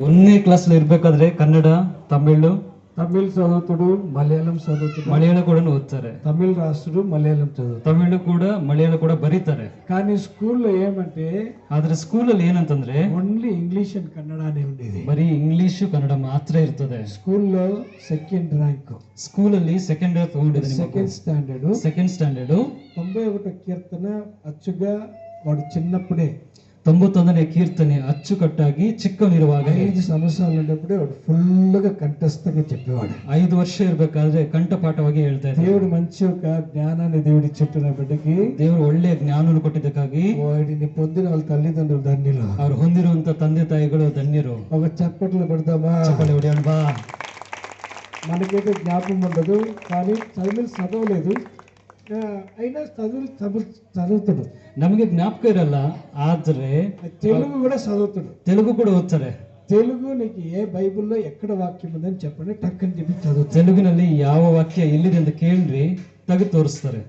ಒಂದನೇ ಕ್ಲಾಸ್ ಇರ್ಬೇಕಾದ್ರೆ ಕನ್ನಡ, ತಮಿಳು, తమిళ్ చదువుతాడు, మలయాళం చదువుతాడు. ಮಲಯಾಳ ಕೂಡ ಓದ್ತಾರೆ. తమిళ్ రాష్ట్రుడు, మలయాళం చదువుతాడు. ತಮಿಳು ಕೂಡ ಮಲಯಾಳ ಕೂಡ ಬರೀತಾರೆ. కానీ స్కూల్లో ఏమంటే ಆದ್ರೆ ಸ್ಕೂಲಲ್ಲಿ ಏನಂತಂದ್ರೆ ఓన్లీ ఇంగ్లీష్ అండ్ కన్నడ అనే ఉండేది. ಬರೀ ಇಂಗ್ಲಿಷು ಕನ್ನಡ ಮಾತ್ರ ಇರ್ತದೆ. స్కూల్లో సెకండ్ ర్యాంక్, ಸ್ಕೂಲಲ್ಲಿ ಸೆಕೆಂಡ್ ಇಯರ್ ತಗೊಂಡಿದ್ದೀನಿ. సెకండ్ స్టాండర్డ్, ಸೆಕೆಂಡ್ ಸ್ಟ್ಯಾಂಡರ್ಡ್ 91 కీర్తన అచ్చుగా వాడు చిన్నప్పుడే 91ನೇ ಕೀರ್ತನೆ ಅಚ್ಚುಕಟ್ಟಾಗಿ ಚಿಕ್ಕವನಿರುವಾಗ 5 సంవత్సరాలు ఉన్నప్పుడే వాడు ఫుల్గా కంఠస్థంగా చెప్పేవాడు. 5 ವರ್ಷ ಇರ್ಬೇಕಾದ್ರೆ ಕಂಠಪಾಠವಾಗಿ ಹೇಳ್ತಾ ಇದ್ದ. దేవుడు మంచి ఒక జ్ఞానాన్ని దేవుడి చుట్టూ బిడ్డకి ದೇವರು ಒಳ್ಳೆ ಜ್ಞಾನವನ್ನು ಕೊಟ್ಟಿದ್ದಕ್ಕಾಗಿ వాడిని పొందిన వాళ్ళ తల్లిదండ్రులు ధన్యులు. ಅವ್ರು ಹೊಂದಿರುವಂತ ತಂದೆ ತಾಯಿಗಳು ಧನ್ಯರು. ఒక చప్పట్లు పెడదామా? ಚಪ್ಪಲಿ ಹೊಡೆಯೋಣವಾ? మనకైతే జ్ఞాపకం ఉండదు, కానీ చదవలేదు, అయినా చదువుతాడు. ನಮಗೆ ಜ್ಞಾಪಕ ಇರಲ್ಲ, ಆದ್ರೆ తెలుగు కూడా చదువుతాడు. ತೆಲುಗು ಕೂಡ ಓದ್ತಾರೆ. తెలుగు నీకు ఏ బైబిల్లో ఎక్కడ వాక్యం ఉందని చెప్పండి, టక్కని చెప్పి చదువుతాడు. ತೆಲುಗಿನಲ್ಲಿ ಯಾವ ವಾಕ್ಯ ಎಲ್ಲಿದೆ ಅಂತ ಕೇಳ್ರಿ, ತೆಗೆದು ತೋರಿಸ್ತಾರೆ.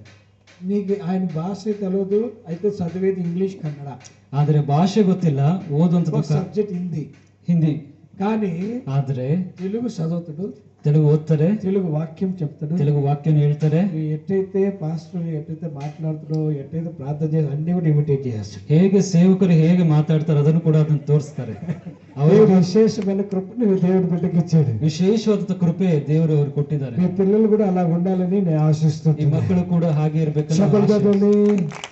నీకు ఆయన భాష తెలియదు, అయితే చదివేది ఇంగ్లీష్, కన్నడ. ಆದ್ರೆ ಭಾಷೆ ಗೊತ್ತಿಲ್ಲ, ಓದುವಂತ సబ్జెక్ట్ ಹಿಂದಿ. కానీ ಆದ್ರೆ తెలుగు చదువుతాడు, తెలుగు ಓದ್ತಾರೆ, తెలుగు వాక్యం చెప్తాడు, తెలుగు వాక్యం ಹೇಳ್ತಾರೆ. ఎట్టయితే పాస్టర్ ఎట్టయితే మాట్లాడుతాడో, ఎట్టయితే ప్రార్థన చేసి అన్ని కూడా ఇమిటేట్ చేస్తాడు. ಹೇಗೆ ಸೇವಕರು ಹೇಗೆ ಮಾತಾಡ್ತಾರೆ ಅದನ್ನು ಕೂಡ ಅದನ್ನು ತೋರಿಸ್ತಾರೆ. దేవుడు విశేషమైన కృపను దేవుడు బిడ్డకి ఇచ్చాడు. ವಿಶೇಷವಾದ ಕೃಪೆ ದೇವರು ಅವರು ಕೊಟ್ಟಿದ್ದಾರೆ. మీ పిల్లలు కూడా అలా ఉండాలని నేను ಈ ఆశిస్తున్నాను. ಮಕ್ಕಳು ಕೂಡ ಹಾಗೆ ಇರ್ಬೇಕಂತ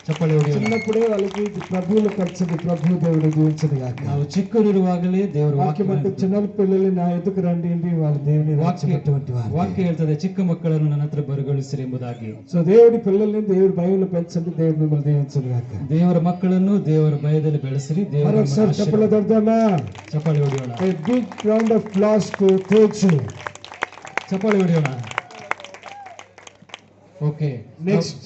ಚಪ್ಪಲಿ ಹೊಡೆಯೋಣ. చిన్నప్పుడే వాళ్ళకి ప్రభువులు కలిసింది, ప్రభు దేవుడు జీవించదు కాక. ನಾವು ಚಿಕ್ಕವರಿರುವಾಗಲೇ ದೇವರು వాక్యం అంటే చిన్న పిల్లలు నా ఎదుకు రండి అండి, వాళ్ళ దేవుని రాసినటువంటి వారు. ವಾಕ್ಯ ಹೇಳ್ತದೆ, ಚಿಕ್ಕ ಮಕ್ಕಳನ್ನು ನನ್ನ ಹತ್ರ ಬರಗೊಳಿಸಿರಿ ಎಂಬುದಾಗಿ. సో దేవుడి పిల్లల్ని దేవుడి భయంలో పెంచండి, దేవుడు మిమ్మల్ని దీవించదు కాక. ದೇವರ ಮಕ್ಕಳನ್ನು ದೇವರ ಭಯದಲ್ಲಿ ಬೆಳೆಸಿರಿ. ದೇವರ మరొకసారి చెప్పలు దొరుకుతామా? ಚಪ್ಪಾಳಿ ಹೊಡೆಯೋಣ. A big round of applause to Teju. ಚಪ್ಪಾಳಿ ಹೊಡೆಯೋಣ. Okay, Next.